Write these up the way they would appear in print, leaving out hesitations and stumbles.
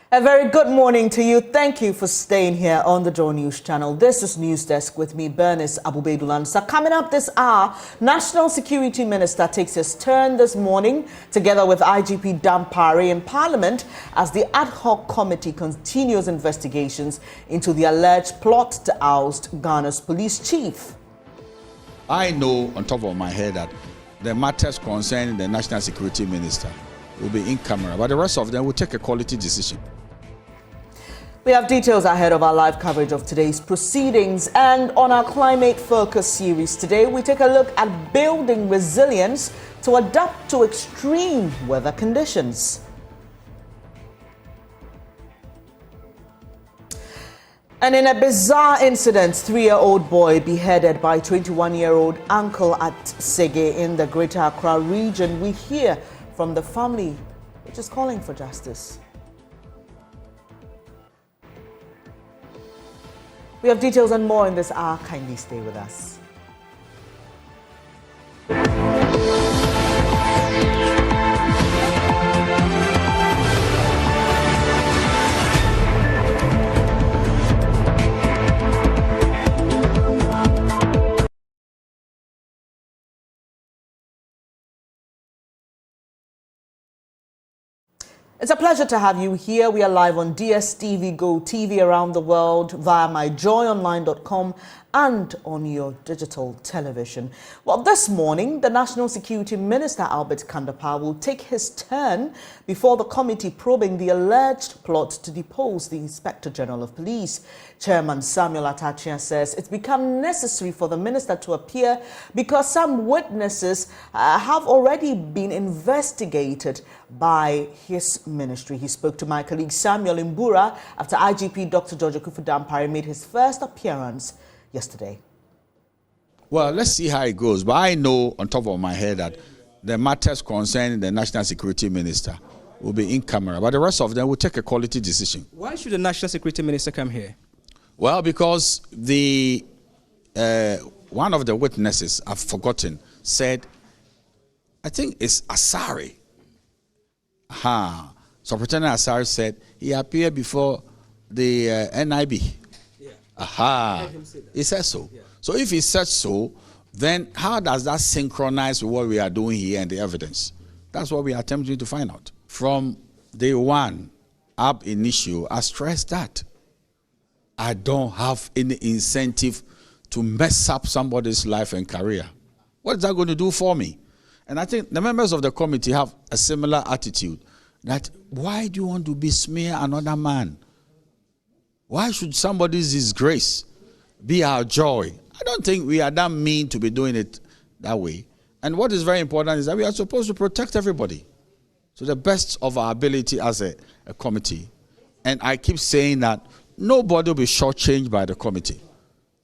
A very good morning to you. Thank you for staying here on the JoyNews channel. This is News Desk with me, Bernice Abubedulan. So coming up this hour, National Security Minister takes his turn this morning together with IGP Dampare in Parliament as the ad hoc committee continues investigations into the alleged plot to oust Ghana's police chief. I know on top of my head that the matters concerning the National Security Minister will be in camera, but the rest of them will take a quality decision. We have details ahead of our live coverage of today's proceedings, and on our climate focus series today, we take a look at building resilience to adapt to extreme weather conditions. And in a bizarre incident, 3-year-old boy beheaded by 21-year-old uncle at Sege in the Greater Accra region, we hear from the family, which is calling for justice. We have details and more in this hour. Kindly stay with us. It's a pleasure to have you here. We are live on DSTV Go TV around the world via myjoyonline.com and on your digital television. Well, this morning, the National Security Minister, Albert Kandapah, will take his turn before the committee probing the alleged plot to depose the Inspector General of Police. Chairman Samuel Atachia says it's become necessary for the minister to appear because some witnesses have already been investigated by his ministry. He spoke to my colleague Samuel Mbura after IGP Dr. George Dampare made his first appearance yesterday. Well, let's see how it goes. But I know on top of my head that the matters concerning the National Security Minister will be in camera, but the rest of them will take a quality decision. Why should the National Security Minister come here? Well, because the one of the witnesses, I've forgotten, said, I think it's Asari. Superintendent Asari said he appeared before the NIB. He said so. Yeah. So if he said so, then how does that synchronize with what we are doing here and the evidence? That's what we are attempting to find out. From day one, ab initio, I stressed that I don't have any incentive to mess up somebody's life and career. What is that going to do for me? And I think the members of the committee have a similar attitude, that why do you want to besmear another man? Why should somebody's disgrace be our joy? I don't think we are that mean to be doing it that way. And what is very important is that we are supposed to protect everybody to the best of our ability as a committee. And I keep saying that nobody will be shortchanged by the committee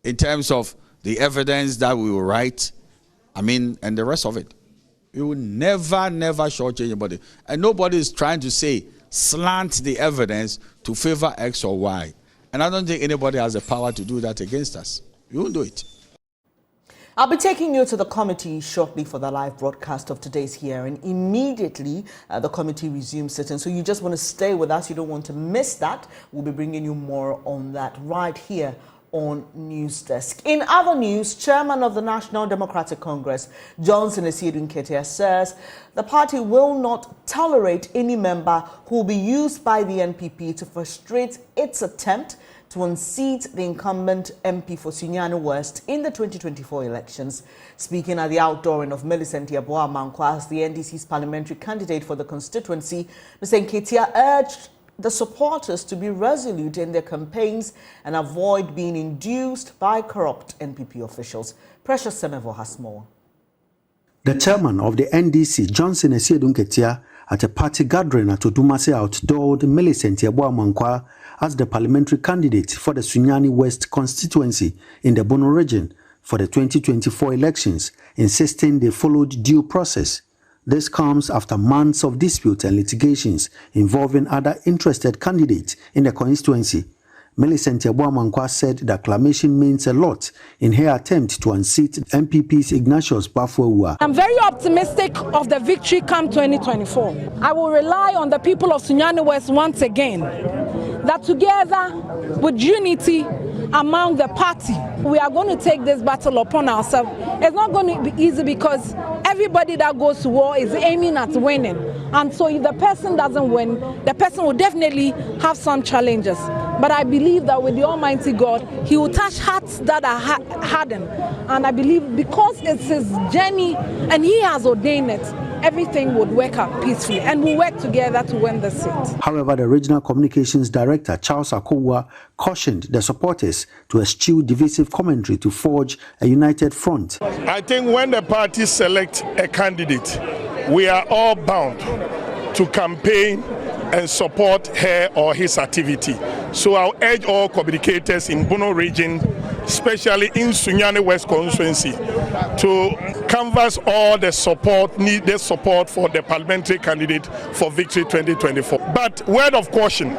in terms of the evidence that we will write, and the rest of it. We will never shortchange anybody. And nobody is trying to say, slant the evidence to favor X or Y. And I don't think anybody has the power to do that against us. We won't do it. I'll be taking you to the committee shortly for the live broadcast of today's hearing. Immediately, the committee resumes sitting. So you just want to stay with us. You don't want to miss that. We'll be bringing you more on that right here on News Desk. In other news, Chairman of the National Democratic Congress, Johnson Esiedun-Ketia, says the party will not tolerate any member who will be used by the NPP to frustrate its attempt to unseat the incumbent MP for Sunyani West in the 2024 elections. Speaking at the outdooring of Millicent Yeboah-Mankwa as the NDC's parliamentary candidate for the constituency, Mr. Nketia urged the supporters to be resolute in their campaigns and avoid being induced by corrupt NPP officials. Precious Semevo has more. The chairman of the NDC, Johnson Esiedun-Ketia, at a party gathering at Odumase outdoored Millicent Yeboah-Mankwa as the parliamentary candidate for the Sunyani West constituency in the Bono region for the 2024 elections, insisting they followed due process. This comes after months of disputes and litigations involving other interested candidates in the constituency. Millicent Yeboah-Mankwa said the acclamation means a lot in her attempt to unseat MPP's Ignatius Bafuwa. I'm very optimistic of the victory come 2024. I will rely on the people of Sunyani West once again that together with unity among the party, we are going to take this battle upon ourselves. It's not going to be easy because everybody that goes to war is aiming at winning. And so if the person doesn't win, the person will definitely have some challenges. But I believe that with the Almighty God, He will touch hearts that are hardened. And I believe because it's His journey and He has ordained it, everything would work out peacefully and we'll work together to win the seat. However, the Regional Communications Director, Charles Akowa, cautioned the supporters to eschew divisive commentary to forge a united front. I think when the parties select a candidate, we are all bound to campaign and support her or his activity. So I'll urge all communicators in Bono region, especially in Sunyani West constituency, to canvass all the support, needed support for the parliamentary candidate for victory 2024. But word of caution,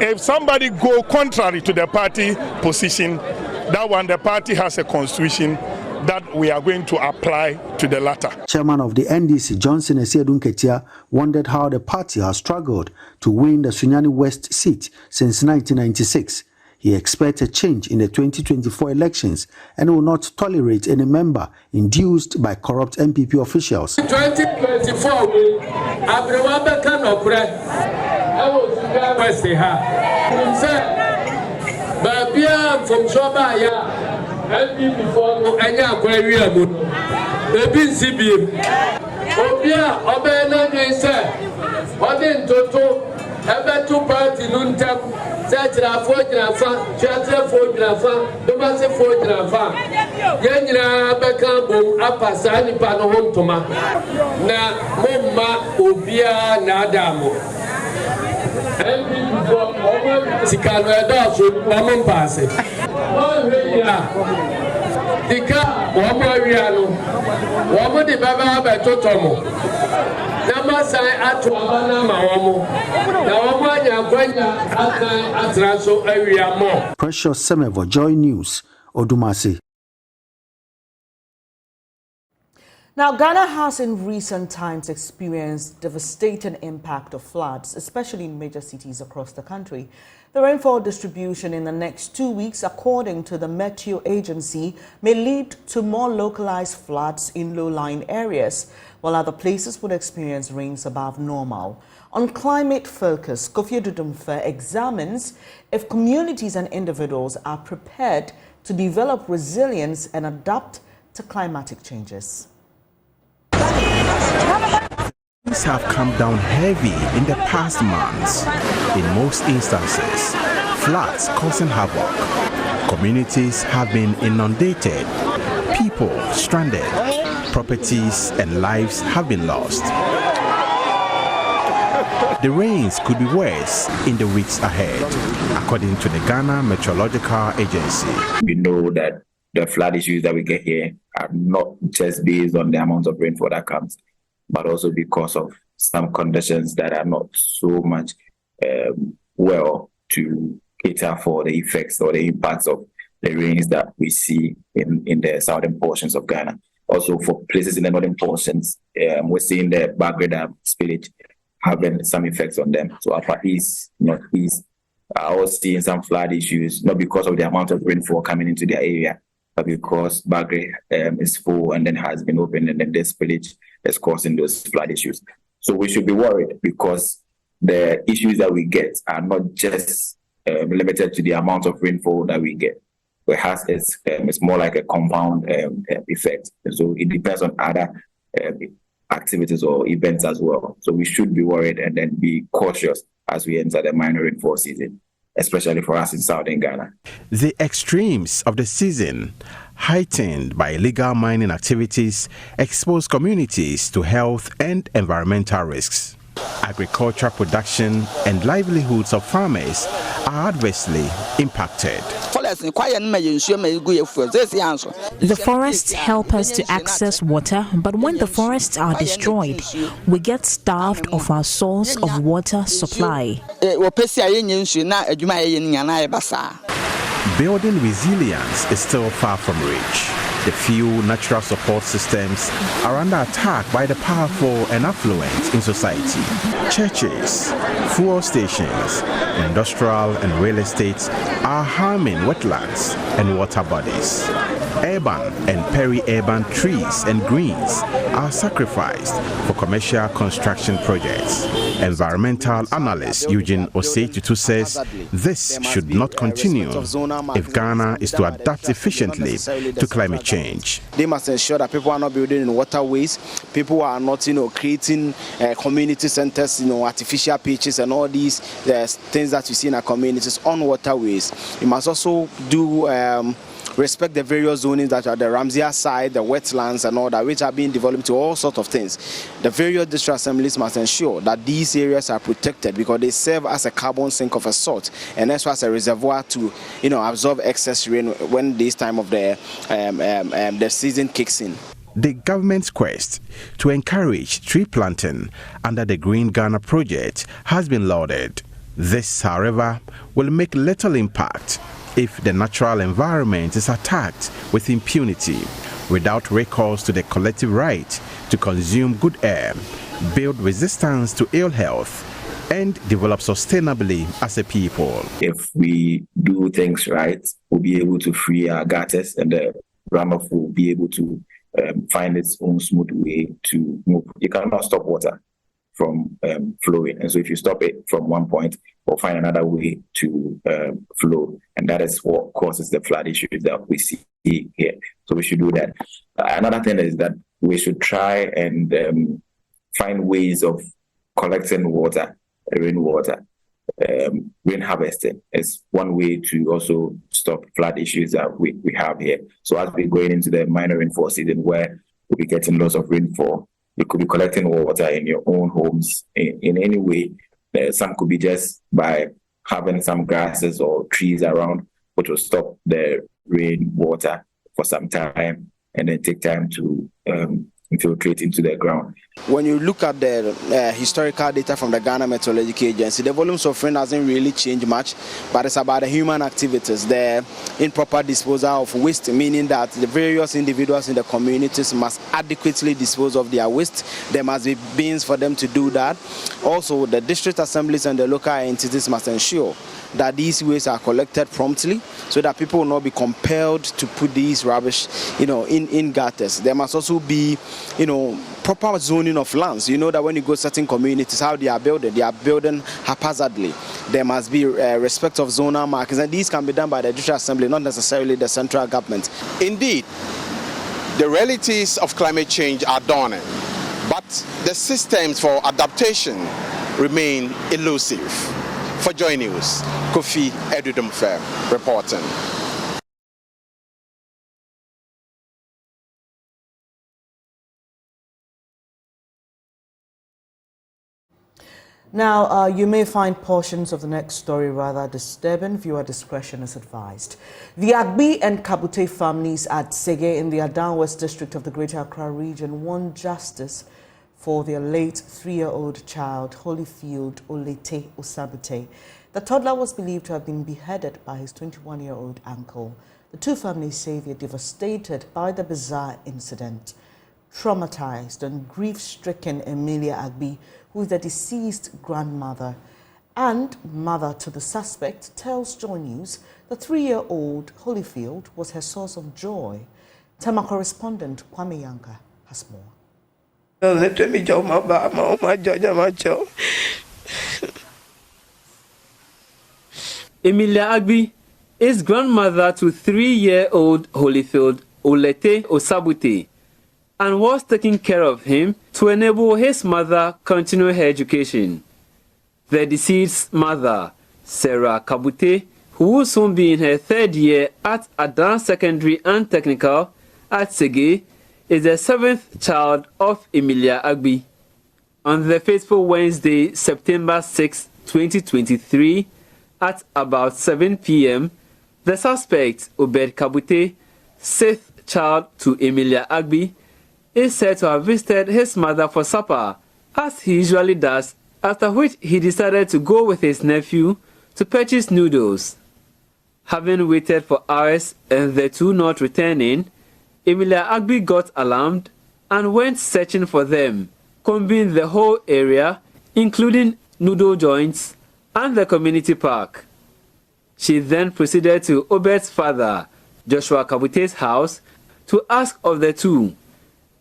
if somebody go contrary to the party position, that one the party has a constitution that we are going to apply to the latter. Chairman of the NDC, Johnson Esiedun-Ketia, wondered how the party has struggled to win the Sunyani West seat since 1996. He expects a change in the 2024 elections and will not tolerate any member induced by corrupt MPP officials. 2024, MPP before no anya akwaria mu ebi nsibiem obia obena dey say odi ntoto ebetu party nuntam setirafo girafa chatrafo girafa domasefo girafa yenyina beka bom apasa nipa no hontoma na momma obia na adamu MPP before sikano edoso momma passe Dika, Wamariano, Wamadi Baba Totomo, Namasai Atuabana Mawamo, Nawamanya Gwenya Atraso area more. Precious Semevo, JoyNews, Odumasi. Now, Ghana has in recent times experienced devastating impact of floods, especially in major cities across the country. The rainfall distribution in the next 2 weeks, according to the Meteo Agency, may lead to more localized floods in low-lying areas, while other places would experience rains above normal. On Climate Focus, Kofi Dudumfe examines if communities and individuals are prepared to develop resilience and adapt to climatic changes. Things have come down heavy in the past months. In most instances, floods causing havoc. Communities have been inundated, people stranded, properties and lives have been lost. The rains could be worse in the weeks ahead, according to the Ghana Meteorological Agency. We know that the flood issues that we get here are not just based on the amount of rainfall that comes, but also because of some conditions that are not so much well to cater for the effects or the impacts of the rains that we see in the southern portions of Ghana. Also for places in the northern portions, we're seeing the Bagreda spillage having some effects on them. So upper east, northeast are all seeing some flood issues, not because of the amount of rainfall coming into their area, but because Bagre is full and then has been opened and then the spillage is causing those flood issues. So we should be worried because the issues that we get are not just limited to the amount of rainfall that we get. It's more like a compound effect. And so it depends on other activities or events as well. So we should be worried and then be cautious as we enter the minor rainfall season, especially for us in southern Ghana. The extremes of the season, heightened by illegal mining activities, expose communities to health and environmental risks. Agricultural production and livelihoods of farmers are adversely impacted. The forests help us to access water, but when the forests are destroyed, we get starved of our source of water supply. Building resilience is still far from reach. The few natural support systems are under attack by the powerful and affluent in society. Churches, fuel stations, industrial and real estate are harming wetlands and water bodies. Urban and peri-urban trees and greens are sacrificed for commercial construction projects. Environmental analyst Eugene Osei-Tutu says this should not continue if Ghana is to adapt efficiently to climate change. They must ensure that people are not building in waterways, people are not, creating community centers, artificial beaches and all these things that you see in our communities on waterways. You must also do respect the various zonings that are the Ramsey side, the wetlands and all that, which are being developed to all sorts of things. The various district assemblies must ensure that these areas are protected because they serve as a carbon sink of a sort and as well as a reservoir to, absorb excess rain when this time of the season kicks in. The government's quest to encourage tree planting under the Green Ghana project has been lauded. This, however, will make little impact if the natural environment is attacked with impunity, without recourse to the collective right to consume good air, build resistance to ill health, and develop sustainably as a people. If we do things right, we'll be able to free our gutters and the runoff will be able to find its own smooth way to move. You cannot stop water from flowing. And so if you stop it from one point, we'll find another way to flow. And that is what causes the flood issues that we see here. So we should do that. Another thing is that we should try and find ways of collecting water, rainwater. Rain harvesting is one way to also stop flood issues that we have here. So as we're going into the minor rainfall season where we'll be getting lots of rainfall, you could be collecting water in your own homes in any way. Some could be just by having some grasses or trees around, which will stop the rainwater for some time and then take time to infiltrate into the ground. When you look at the historical data from the Ghana Meteorological Agency, the volumes of rain hasn't really changed much, but it's about the human activities, the improper disposal of waste, meaning that the various individuals in the communities must adequately dispose of their waste. There must be bins for them to do that. Also, the district assemblies and the local entities must ensure that these waste are collected promptly so that people will not be compelled to put these rubbish, in gutters. There must also be, proper zoning of lands. You know that when you go certain communities, how they are building haphazardly. There must be respect of zonal markings, and these can be done by the district assembly, not necessarily the central government. Indeed, the realities of climate change are dawning, but the systems for adaptation remain elusive. For JoyNews, Kofi Edudumfe reporting. Now, you may find portions of the next story rather disturbing. Viewer discretion is advised. The Agbi and Kabute families at Sege in the Adan West district of the Greater Accra region want justice for their late 3-year-old child, Holyfield Olete Osabute. The toddler was believed to have been beheaded by his 21-year-old uncle. The two families say they're devastated by the bizarre incident. Traumatized and grief-stricken Emilia Agbi, who is the deceased grandmother and mother to the suspect, tells JoyNews the 3-year-old Holyfield was her source of joy. Tema correspondent Kwame Yanka has more. Emilia Agbi is grandmother to 3-year-old Holyfield Olete Osabute and was taking care of him to enable his mother continue her education. The deceased's mother, Sarah Kabute, who will soon be in her 3rd year at Adan Secondary and Technical at Sege, is the 7th child of Emilia Agbi. On the fateful Wednesday, September 6, 2023, at about 7 p.m., the suspect, Obed Kabute, 6th child to Emilia Agbi, is said to have visited his mother for supper, as he usually does, after which he decided to go with his nephew to purchase noodles. Having waited for hours and the two not returning, Emilia Agbi got alarmed and went searching for them, combing the whole area, including noodle joints and the community park. She then proceeded to Obed's father, Joshua Kabute's house, to ask of the two,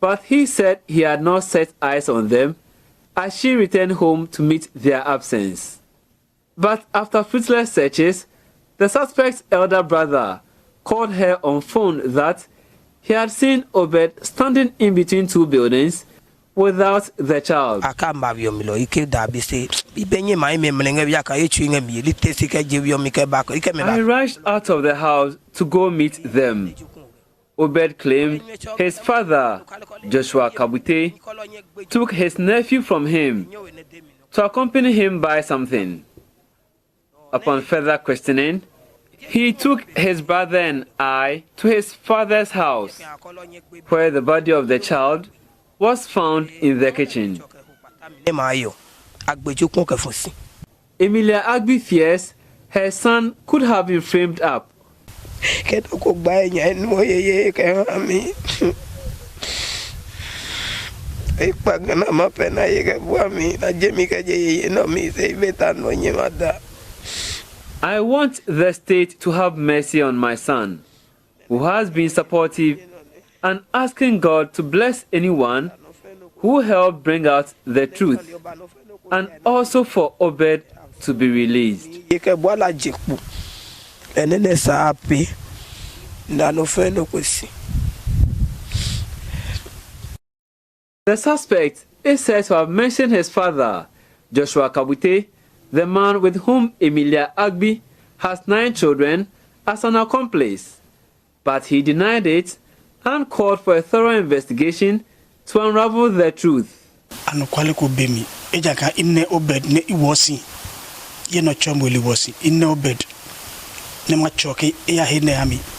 but he said he had not set eyes on them as she returned home to meet their absence. But after fruitless searches, the suspect's elder brother called her on phone that he had seen Obed standing in between two buildings without the child. I rushed out of the house to go meet them. Obed claimed his father, Joshua Kabute, took his nephew from him to accompany him by something. Upon further questioning, he took his brother and I to his father's house, where the body of the child was found in the kitchen. Emilia Agbi fears her son could have been framed up. I want the state to have mercy on my son, who has been supportive, and asking God to bless anyone who helped bring out the truth, and also for Obed to be released. The suspect is said to have mentioned his father, Joshua Kabute, the man with whom Emilia Agbi has 9 children, as an accomplice, but he denied it and called for a thorough investigation to unravel the truth.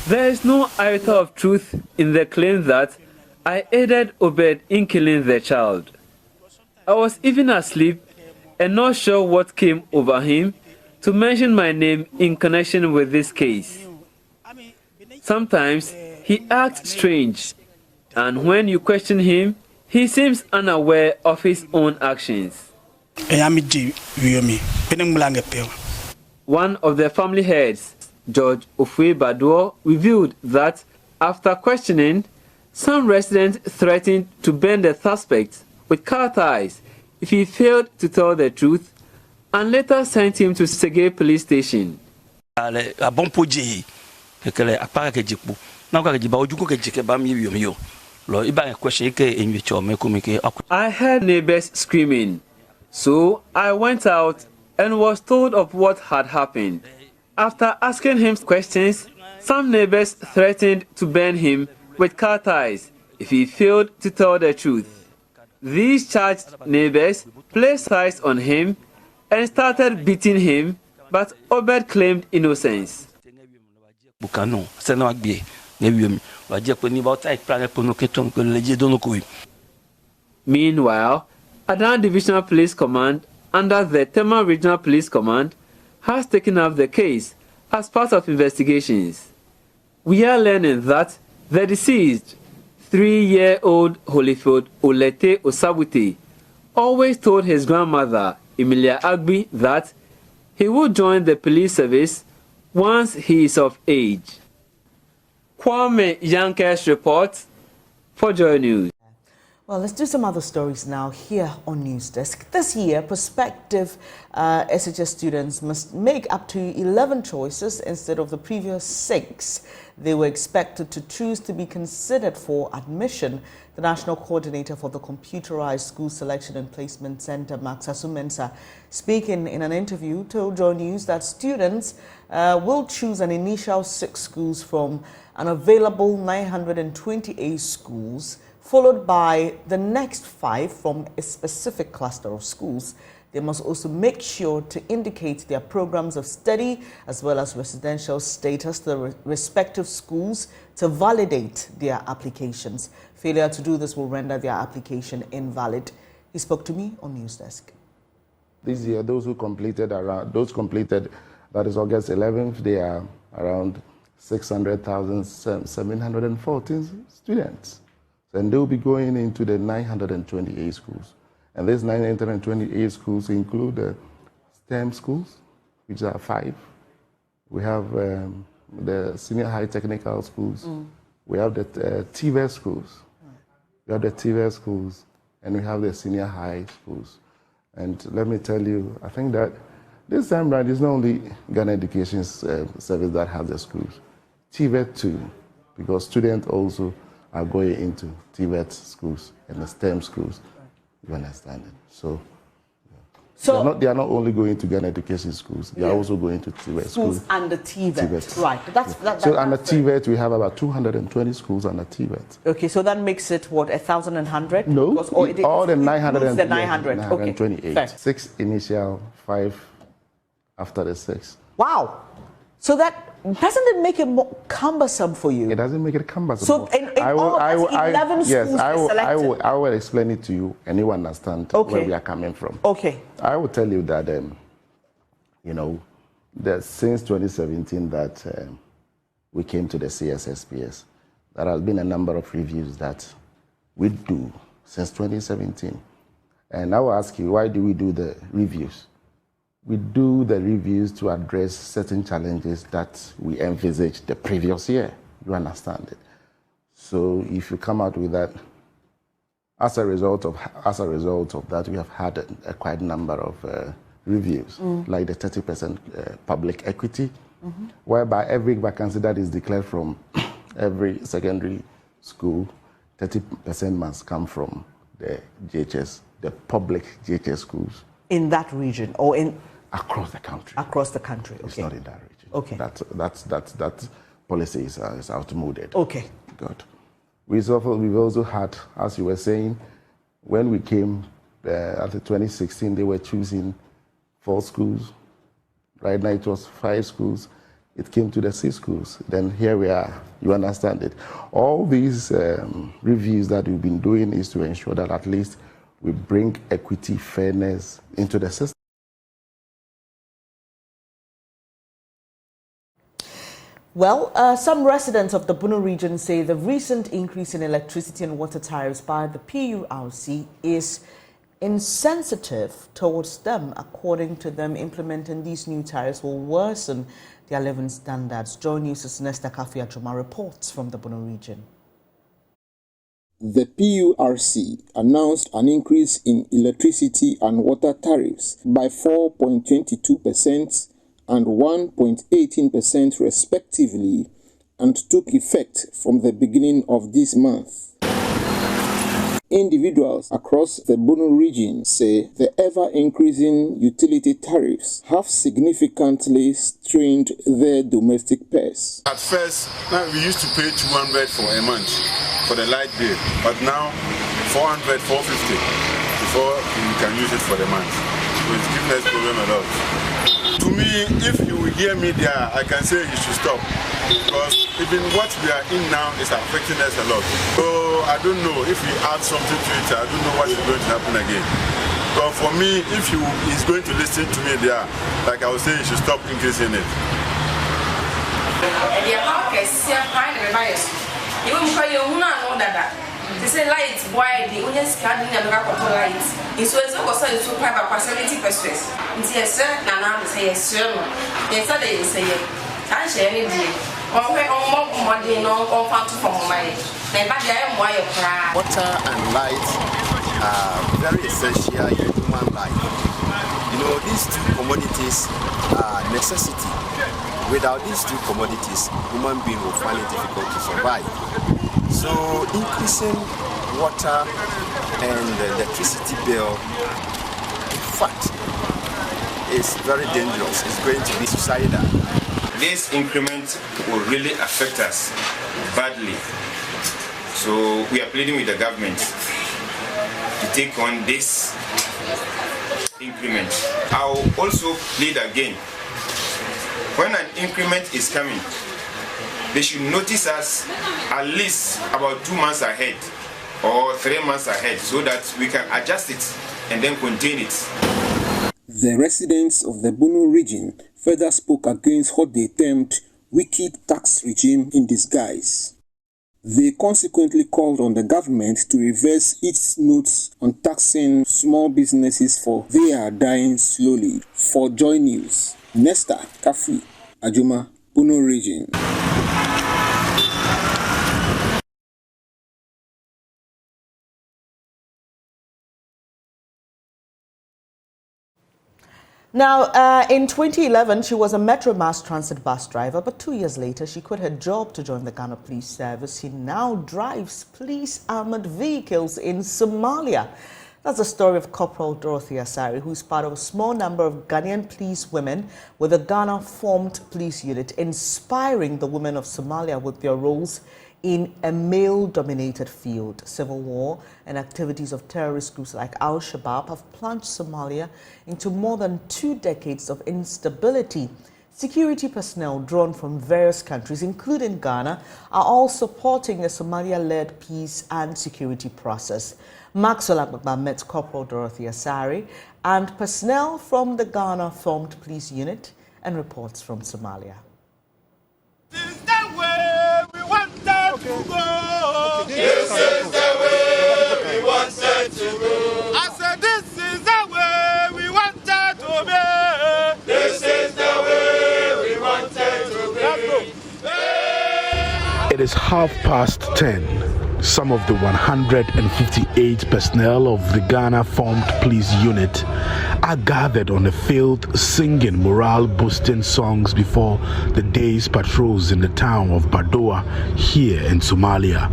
There is no iota of truth in the claim that I aided Obed in killing the child. I was even asleep and not sure what came over him to mention my name in connection with this case. Sometimes he acts strange, and when you question him, he seems unaware of his own actions. One of the family heads, George Ofwe Baduo, revealed that after questioning, some residents threatened to burn the suspect with car ties if he failed to tell the truth, and later sent him to Sege police station. I heard neighbors screaming, so I went out and was told of what had happened. After asking him questions, some neighbors threatened to burn him with car ties if he failed to tell the truth. These charged neighbors placed eyes on him and started beating him, but Obed claimed innocence. Meanwhile, Adan Divisional Police Command under the Tema Regional Police Command has taken up the case as part of investigations. We are learning that the deceased, 3-year-old Holyfield Olete Osabute, always told his grandmother, Emilia Agbi, that he would join the police service once he is of age. Kwame Yanke's report for JoyNews. Well, let's do some other stories now here on News Desk. This year, prospective SHS students must make up to 11 choices instead of the previous 6. They were expected to choose to be considered for admission. The National Coordinator for the Computerized School Selection and Placement Center, Max Asumensa, speaking in an interview, told JoyNews that students will choose an initial 6 schools from an available 928 schools, followed by the next 5 from a specific cluster of schools. They must also make sure to indicate their programs of study as well as residential status to the respective schools to validate their applications. Failure to do this will render their application invalid. He spoke to me on News Desk. This year, those completed, that is August 11th, they are around 600,714 students. And they'll be going into the 928 schools. And these 928 schools include the STEM schools, which are 5. We have the senior high technical schools. We have the TVET schools. We have the TVET schools, and we have the senior high schools. And let me tell you, I think that this time around, it's not only Ghana Education Service that has the schools. TVET too, because students also are going into TVET schools and the STEM schools. You understand it? So they are not only going to Ghana Education schools, they are also going to TVET schools. And the TVET. Right. So under TVET, we have about 220 schools under TVET. Okay, so that makes it, what, 1,100? No, all the 900. The 900. 928. Okay. 6 initial, 5 after the 6. Wow. So that doesn't it make it more cumbersome for you? It doesn't make it cumbersome. So in all 11 schools I will explain it to you, and you understand where we are coming from. Okay. I will tell you that that since 2017 that we came to the CSSPS, there has been a number of reviews that we do since 2017. And I will ask you, why do we do the reviews? We do the reviews to address certain challenges that we envisaged the previous year. You understand it? So if you come out with that, as a result of that, we have had a quite number of reviews, like the 30% public equity, whereby every vacancy that is declared from every secondary school, 30% must come from the JHS, the public JHS schools. In that region or in? Across the country. Across the country, okay. It's not in that region. Okay. That policy is outmoded. Okay. Good. We've also had, as you were saying, when we came after 2016, they were choosing 4 schools. Right now it was 5 schools. It came to the 6 schools. Then here we are. You understand it. All these reviews that we've been doing is to ensure that at least we bring equity, fairness into the system. Well, some residents of the Bono region say the recent increase in electricity and water tariffs by the PURC is insensitive towards them. According to them, implementing these new tariffs will worsen their living standards. JoyNews' Nesta Kafiajuma reports from the Bono region. The PURC announced an increase in electricity and water tariffs by 4.22% and 1.18% respectively, and took effect from the beginning of this month. Individuals across the Bono region say the ever-increasing utility tariffs have significantly strained their domestic purse. At first, we used to pay 200 for a month for the light bill, but now 400, 450 before you can use it for the month. So it's giving us problem a lot. To me, if you will hear me there, I can say you should stop, because even what we are in now is affecting us a lot. So I don't know if we add something to it, I don't know what is going to happen again. But for me, if you is going to listen to me there, like I was saying, you should stop increasing it. They say light why the onions can't never light. It's also a super 70%. Yes, sir, Nana say yes, sir. Yes, they say it. I share any day. Or we're more money, no, or found from my. Water and light are very essential in human life. You know, these 2 commodities are necessity. Without these 2 commodities, human being will find it difficult to survive. So increasing water and the electricity bill, in fact, is very dangerous. It's going to be suicidal. This increment will really affect us badly. So we are pleading with the government to take on this increment. I will also plead again, when an increment is coming, they should notice us at least about 2 months ahead or 3 months ahead, so that we can adjust it and then contain it. The residents of the Bono region further spoke against what they termed wicked tax regime in disguise. They consequently called on the government to reverse its notes on taxing small businesses, for they are dying slowly. For Joy News, Nesta Kafi Ajuma, Puno Region. Now, in 2011, she was a Metro Mass Transit bus driver, but 2 years later, she quit her job to join the Ghana Police Service. She now drives police armored vehicles in Somalia. That's the story of Corporal Dorothy Asari, who is part of a small number of Ghanaian police women with a Ghana-formed police unit, inspiring the women of Somalia with their roles in a male-dominated field. Civil war and activities of terrorist groups like Al-Shabaab have plunged Somalia into more than 2 decades of instability. Security personnel drawn from various countries, including Ghana, are all supporting the Somalia-led peace and security process. Maxwell Agbagba met Corporal Dorothy Asari and personnel from the Ghana-formed police unit and reports from Somalia. This is the way we wanted to go. I said, this is the way we wanted to be. This is the way we wanted to be. It is 10:30. Some of the 158 personnel of the Ghana-formed police unit are gathered on the field singing morale-boosting songs before the day's patrols in the town of Badoa here in Somalia.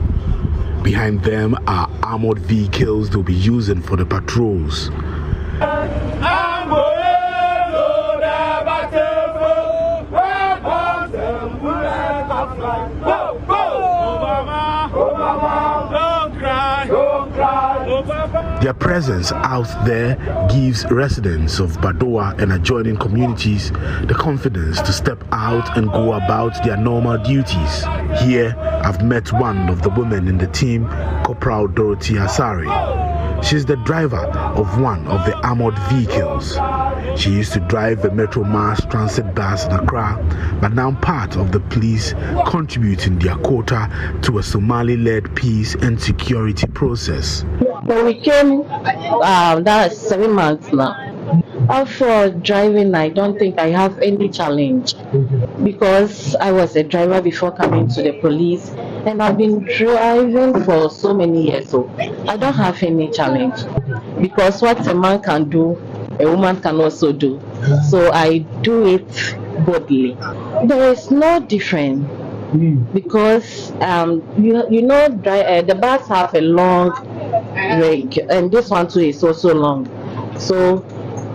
Behind them are armored vehicles they'll be using for the patrols. Their presence out there gives residents of Badoa and adjoining communities the confidence to step out and go about their normal duties. Here, I've met one of the women in the team, Corporal Dorothy Asari. She's the driver of one of the armored vehicles. She used to drive a Metro Mass Transit bus in Accra, but now part of the police, contributing their quota to a Somali-led peace and security process. So we came, that's 7 months now. For driving, I don't think I have any challenge because I was a driver before coming to the police, and I've been driving for so many years, so I don't have any challenge because what a man can do, a woman can also do. So I do it boldly. There is no difference because the bus have a long range, and this one too is also long. So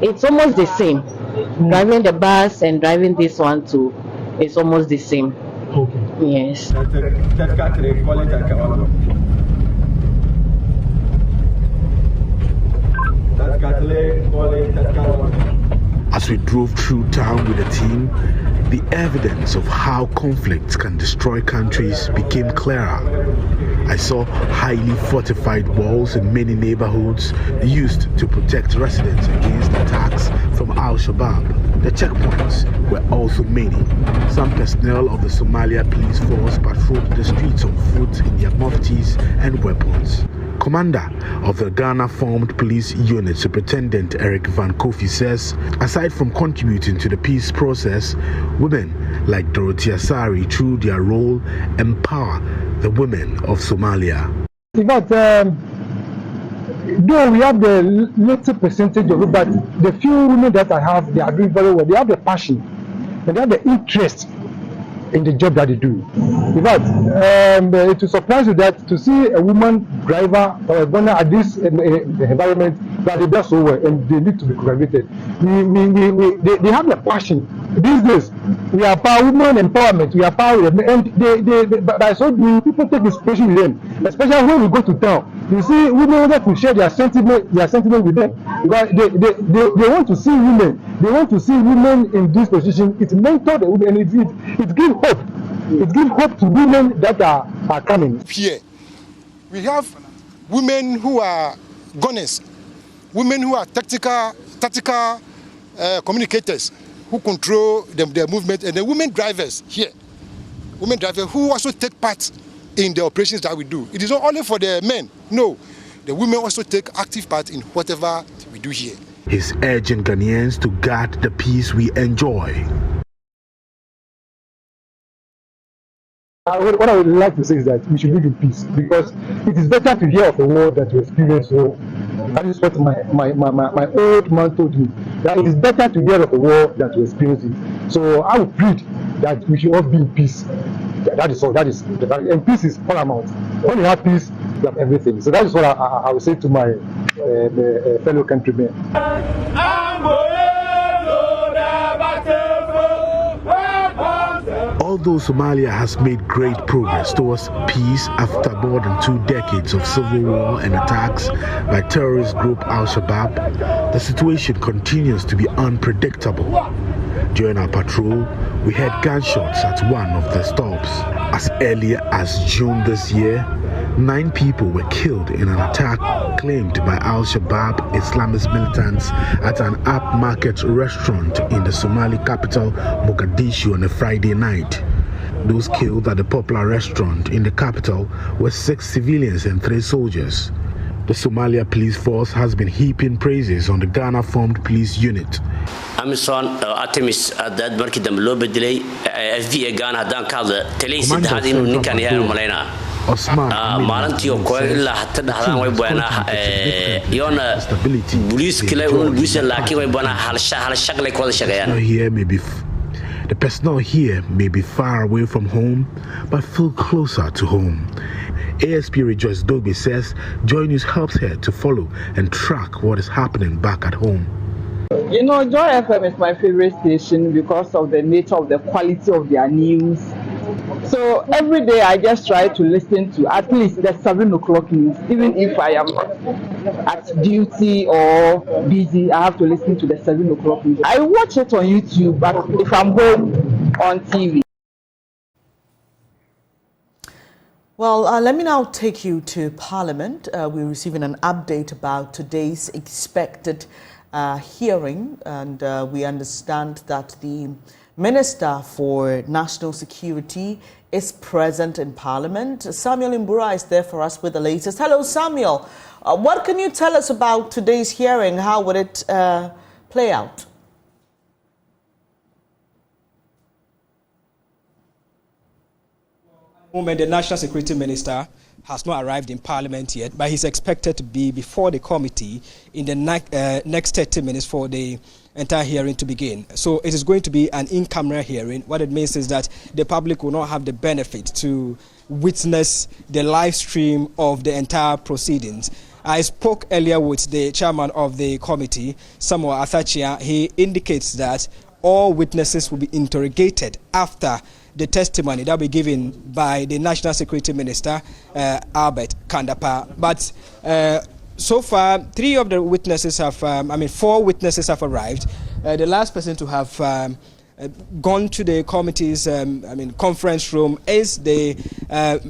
it's almost the same. Driving the bus and driving this one too is almost the same. Okay. Yes. As we drove through town with the team, the evidence of how conflicts can destroy countries became clearer. I saw highly fortified walls in many neighborhoods used to protect residents against attacks from Al-Shabaab. The checkpoints were also many. Some personnel of the Somalia police force patrolled the streets on foot in their muftis and weapons. Commander of the Ghana-formed police unit, Superintendent Eric Van Kofi, says, aside from contributing to the peace process, women like Dorothy Asari, through their role, empower the women of Somalia. In fact, though we have the little percentage of it, but the few women that I have, they are doing very well. They have the passion and they have the interest in the job that they do. In fact, it will surprise you that to see a woman driver or a gunner at this environment, that they do so well and they need to be congratulated. They have the passion. These days, we are power, women empowerment, we are power, and by so doing, people take inspiration with them, especially when we go to town. You see women that will share their sentiment with them, because they want to see women. They want to see women in this position. It mentors the women, and it gives hope. It gives hope to women that are coming. Here, we have women who are gunners, women who are tactical communicators, who control their movement, and the women drivers here. women drivers who also take part in the operations that we do. It is not only for the men. No, the women also take active part in whatever we do here. He's urging Ghanaians to guard the peace we enjoy. What I would like to say is that we should live in peace, because it is better to hear of a war than to experience war. That is what my old man told me, that it is better to hear of a war than to experience it. So I would plead that we should all be in peace. That is all. And peace is paramount. When you have peace, you have everything. So that is what I would say to my fellow countrymen. Although Somalia has made great progress towards peace after more than 2 decades of civil war and attacks by terrorist group Al-Shabaab, the situation continues to be unpredictable. During our patrol, we heard gunshots at one of the stops. As early as June this year, 9 people were killed in an attack claimed by Al-Shabaab Islamist militants at an upmarket restaurant in the Somali capital Mogadishu on a Friday night. Those killed at the popular restaurant in the capital were 6 civilians and 3 soldiers. The Somalia police force has been heaping praises on the Ghana-formed police unit. Amazon Artemis dad markii dambe loo bedelay FVA Ghana hadaan ka hadla taliyay saddexaad inuu ninkan yahay malaynaa maalintii oo koox ilaa hatta dhaxdaan way baanaa yoona police kale oo bulshada laakiin way baanaa hal shaqle kooda shaqeeyaan. The personnel here may be far away from home, but feel closer to home. ASP Rejoice Dogbe says JoyNews helps her to follow and track what is happening back at home. You know, Joy FM is my favorite station because of the nature of the quality of their news. So every day I just try to listen to at least the 7 o'clock news. Even if I am at duty or busy, I have to listen to the 7 o'clock news. I watch it on YouTube, but if I'm home, on TV. Well, let me now take you to Parliament. We're receiving an update about today's expected hearing, and we understand that the Minister for National Security is present in Parliament. Samuel Mbura is there for us with the latest. Hello, Samuel. What can you tell us about today's hearing? How would it play out? The National Security Minister has not arrived in Parliament yet, but he's expected to be before the committee in the next 30 minutes for the entire hearing to begin. So it is going to be an in-camera hearing. What it means is that the public will not have the benefit to witness the live stream of the entire proceedings. I spoke earlier with the chairman of the committee, Samuel Athachia. He indicates that all witnesses will be interrogated after the testimony that will be given by the National Security Minister, Albert Kandapa. But so far, 4 witnesses have arrived. The last person to have gone to the committee's conference room is the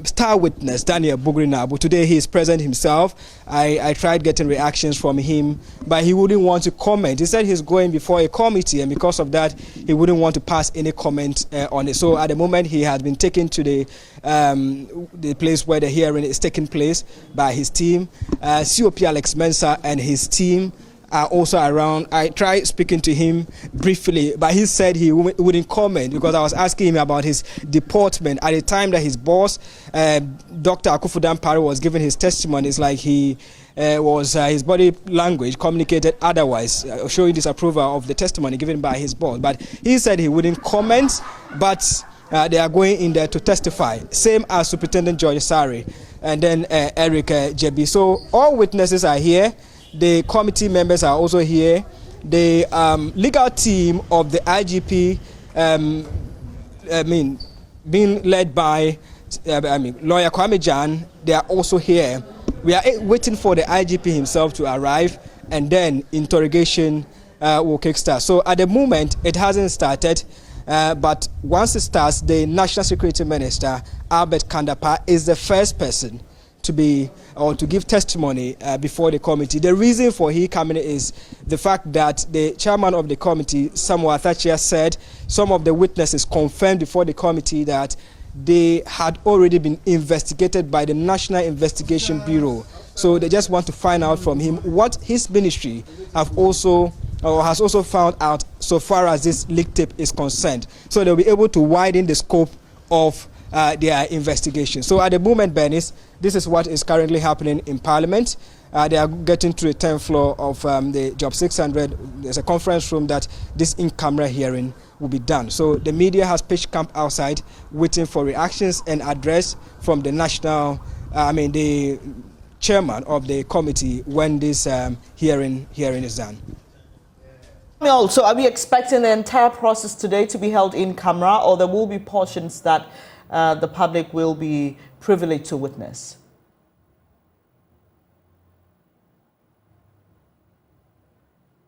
star witness, Daniel Bugrinabu. Today he is present himself. I tried getting reactions from him, but he wouldn't want to comment. He said he's going before a committee, and because of that, he wouldn't want to pass any comment on it. So at the moment, he has been taken to the place where the hearing is taking place by his team. COP Alex Mensah and his team are also around. I tried speaking to him briefly, but he said he wouldn't comment because I was asking him about his deportment. At the time that his boss, Dr. Akufudan Pari, was giving his testimony, it's like he his body language communicated otherwise, showing disapproval of the testimony given by his boss. But he said he wouldn't comment, but they are going in there to testify. Same as Superintendent George Sari and then Eric Jebi. So all witnesses are here. The committee members are also here. The legal team of the IGP, being led by lawyer Kwame Jan, they are also here. We are waiting for the IGP himself to arrive, and then interrogation will kickstart. So at the moment, it hasn't started, but once it starts, the National Security Minister, Albert Kandapa, is the first person to give testimony before the committee. The reason for he coming is the fact that the chairman of the committee, Samuel Athachia, said some of the witnesses confirmed before the committee that they had already been investigated by the National Investigation Bureau. So they just want to find out from him what his ministry has also found out so far as this leak tape is concerned. So they'll be able to widen the scope of their investigation. So at the moment, Bernice, this is what is currently happening in Parliament. They are getting to the 10th floor of the Job 600. There's a conference room that this in-camera hearing will be done. So the media has pitched camp outside, waiting for reactions and address from the the chairman of the committee when this hearing is done. Also, are we expecting the entire process today to be held in camera, or there will be portions that the public will be privileged to witness?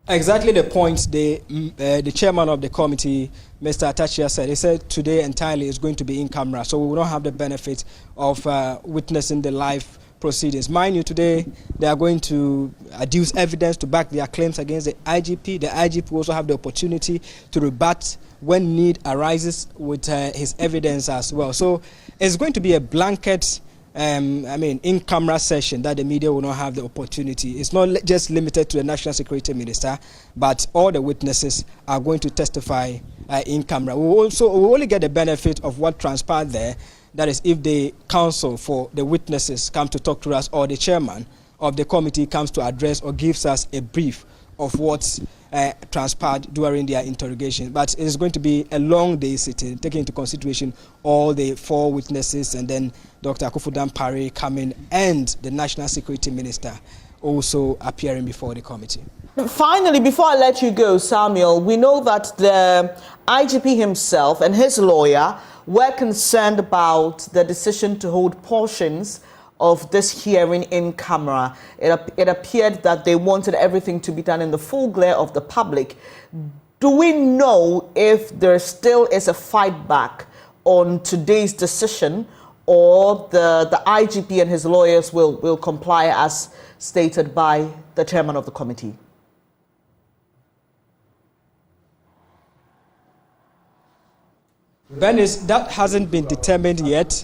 Exactly the point the chairman of the committee, Mr. Atachia, said. He said today entirely is going to be in camera, so we will not have the benefit of witnessing the live proceedings. Mind you, today they are going to adduce evidence to back their claims against the IGP. The IGP will also have the opportunity to rebut when need arises with his evidence as well. So it's going to be a blanket in-camera session that the media will not have the opportunity. It's not just limited to the National Security Minister, but all the witnesses are going to testify in camera. We will only get the benefit of what transpired there. That is, if the counsel for the witnesses come to talk to us, or the chairman of the committee comes to address or gives us a brief of what transpired during their interrogation. But it is going to be a long day sitting, taking into consideration all the 4 witnesses and then Dr. Akufo-Dampare coming and the National Security Minister also appearing before the committee. Finally, before I let you go, Samuel, we know that the IGP himself and his lawyer were concerned about the decision to hold portions of this hearing in camera. It appeared that they wanted everything to be done in the full glare of the public. Do we know if there still is a fight back on today's decision, or the IGP and his lawyers will comply as stated by the chairman of the committee? Bernice, that hasn't been determined yet.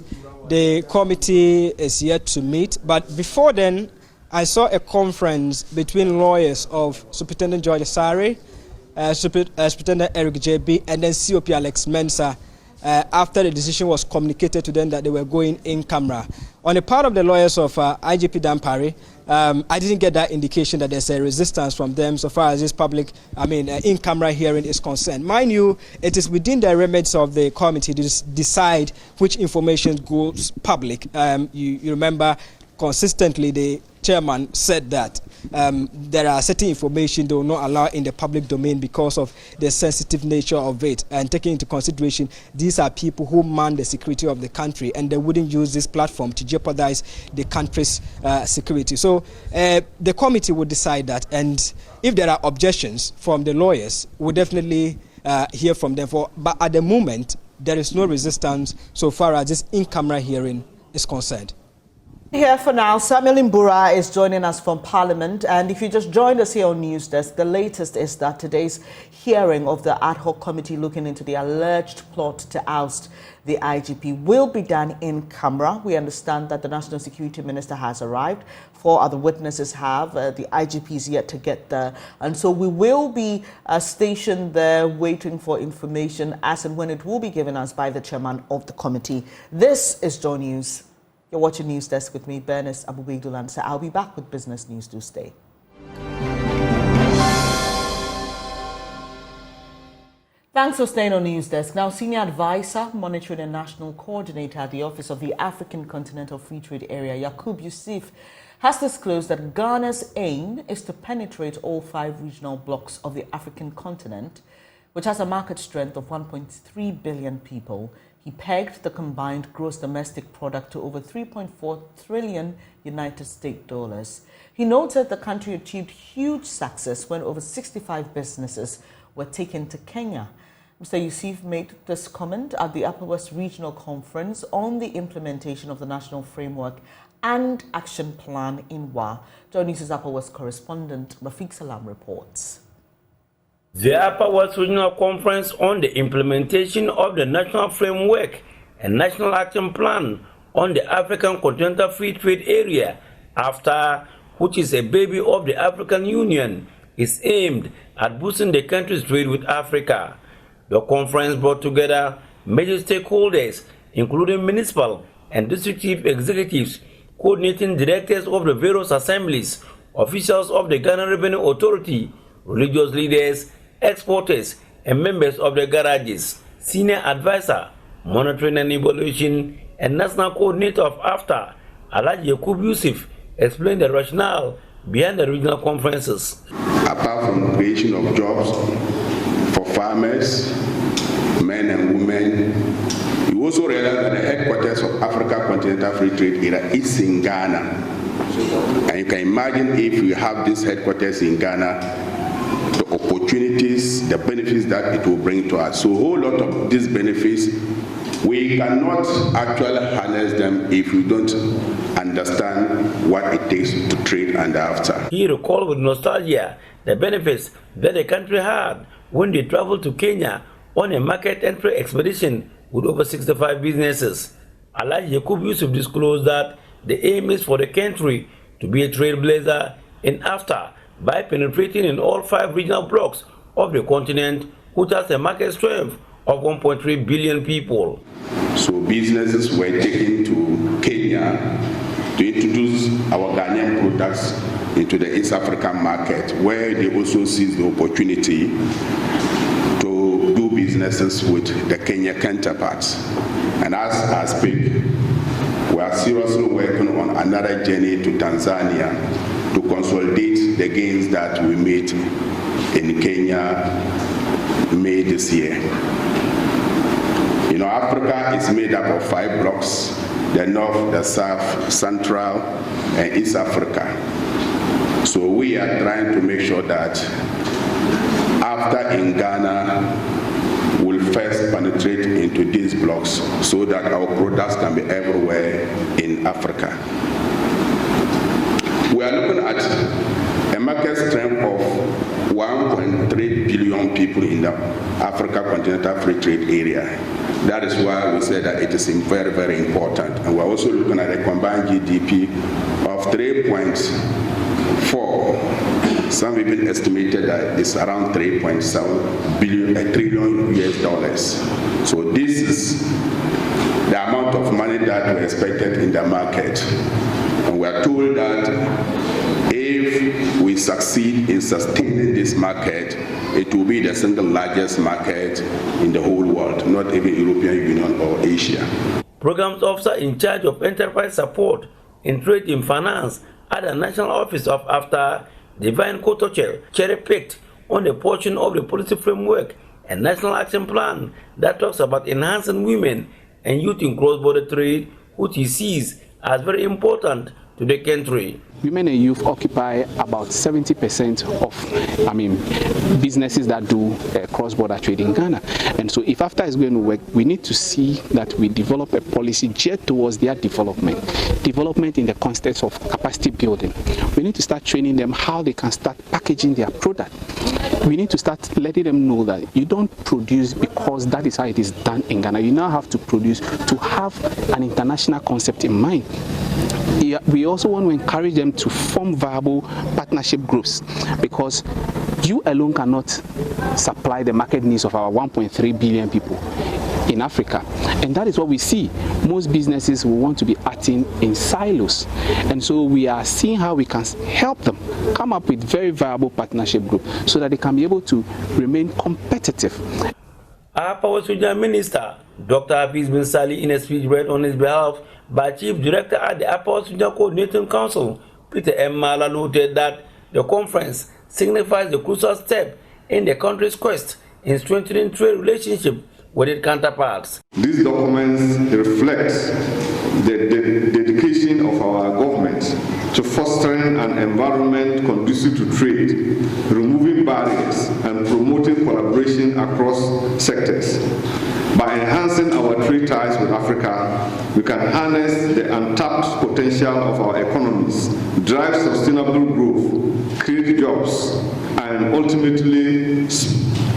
The committee is yet to meet, but before then, I saw a conference between lawyers of Superintendent George Asare, Superintendent Eric JB, and then COP Alex Mensah, after the decision was communicated to them that they were going in camera. On the part of the lawyers of IGP Dampare, I didn't get that indication that there's a resistance from them so far as this public, in-camera hearing is concerned. Mind you, it is within the remits of the committee to decide which information goes public. You remember consistently the chairman said that there are certain information they will not allow in the public domain because of the sensitive nature of it, and taking into consideration these are people who man the security of the country, and they wouldn't use this platform to jeopardize the country's security. So the committee will decide that, and if there are objections from the lawyers, we'll definitely hear from them. But at the moment, there is no resistance so far as this in-camera hearing is concerned. Here for now, Samuel Imbura is joining us from Parliament, and if you just joined us here on News Desk, the latest is that today's hearing of the ad hoc committee looking into the alleged plot to oust the IGP will be done in camera. We understand that the National Security Minister has arrived. 4 other witnesses have. The IGP is yet to get there, and so we will be stationed there waiting for information as and when it will be given us by the chairman of the committee. This is JoyNews. You're watching News Desk with me, Bernice Abubedulan. So I'll be back with business news. Do stay. Thanks for staying on News Desk. Now, Senior Advisor, Monitoring and National Coordinator at the Office of the African Continental Free Trade Area, Yakub Yusuf, has disclosed that Ghana's aim is to penetrate all 5 regional blocks of the African continent, which has a market strength of 1.3 billion people. He pegged the combined gross domestic product to over 3.4 trillion United States dollars. He noted the country achieved huge success when over 65 businesses were taken to Kenya. Mr. Yusuf made this comment at the Upper West Regional Conference on the implementation of the National Framework and Action Plan in WA. JoyNews' Upper West correspondent Rafiq Salam reports. The Upper West Regional Conference on the implementation of the National Framework a national action plan on the African Continental Free Trade Area, AfTA, which is a baby of the African Union, is aimed at boosting the country's trade with Africa. The conference brought together major stakeholders, including municipal and district chief executives, coordinating directors of the various assemblies, officials of the Ghana Revenue Authority, religious leaders, exporters, and members of the garages, senior advisor, monitoring and evaluation, and national coordinator of AfTA, Alhaji Yakub Yusuf, explained the rationale behind the regional conferences. Apart from creation of jobs for farmers, men and women, you also realize that the headquarters of Africa Continental Free Trade Area is in Ghana. And you can imagine if you have this headquarters in Ghana, the opportunities, the benefits that it will bring to us. So a whole lot of these benefits, we cannot actually harness them if we don't understand what it takes to trade under AfTA. He recalled with nostalgia the benefits that the country had when they traveled to Kenya on a market entry expedition with over 65 businesses. Alhaji Yakub Yusuf disclosed that the aim is for the country to be a trailblazer in AfTA by penetrating in all 5 regional blocks of the continent, which has a market strength of 1.3 billion people. So businesses were taken to Kenya to introduce our Ghanaian products into the East African market, where they also seized the opportunity to do businesses with the Kenya counterparts. And as I speak, we are seriously working on another journey to Tanzania to consolidate the gains that we made in Kenya May this year. You know, Africa is made up of 5 blocks: the North, the South, Central, and East Africa. So we are trying to make sure that AfTA in Ghana will first penetrate into these blocks so that our products can be everywhere in Africa. We are looking at a market strength of 1.3 billion people in the Africa Continental Free Trade Area. That is why we say that it is very, very important. And we're also looking at a combined GDP of 3.4. Some even estimated that it's around 3.7 trillion US dollars. So this is the amount of money that we expected in the market. And we are told that if we succeed in sustaining this market, it will be the single largest market in the whole world, not even European Union or Asia. Programs officer in charge of enterprise support in trade and finance at the National Office of AfTA, Divine Kotochel, cherry-picked on the portion of the policy framework and national action plan that talks about enhancing women and youth in cross-border trade, which he sees as very important to the country. Women and youth occupy about 70% of, businesses that do cross-border trade in Ghana. And so if AfTA is going to work, we need to see that we develop a policy geared towards their development in the context of capacity building. We need to start training them how they can start packaging their product. We need to start letting them know that you don't produce because that is how it is done in Ghana. You now have to produce to have an international concept in mind. We also want to encourage them to form viable partnership groups, because you alone cannot supply the market needs of our 1.3 billion people in Africa. And that is what we see. Most businesses will want to be acting in silos. And so we are seeing how we can help them come up with very viable partnership groups so that they can be able to remain competitive. Our Power Sujan Minister, Dr. Hafiz Bin Sali, in a speech read on his behalf by Chief Director at the Upper Sudan Coordinating Council, Peter M. Mala, noted that the conference signifies the crucial step in the country's quest in strengthening trade relationship with its counterparts. These documents reflect the dedication of our government to fostering an environment conducive to trade, removing barriers, and promoting collaboration across sectors. By enhancing our trade ties with Africa, we can harness the untapped potential of our economies, drive sustainable growth, create jobs, and ultimately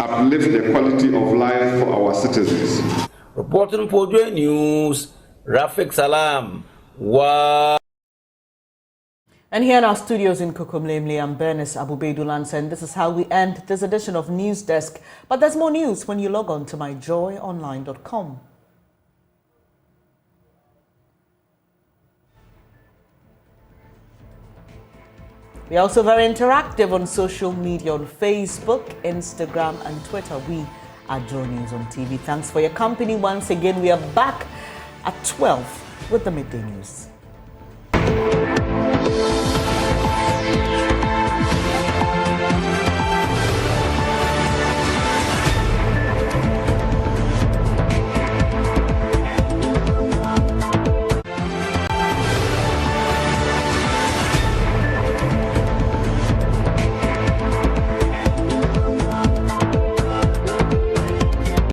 uplift the quality of life for our citizens. Reporting for JoyNews, Rafik Salam. And here in our studios in Kukumlemle, I'm Bernice Abubeidulansa, and this is how we end this edition of News Desk. But there's more news when you log on to myjoyonline.com. We're also very interactive on social media on Facebook, Instagram, and Twitter. We are JoyNews on TV. Thanks for your company once again. We are back at 12 with the midday news.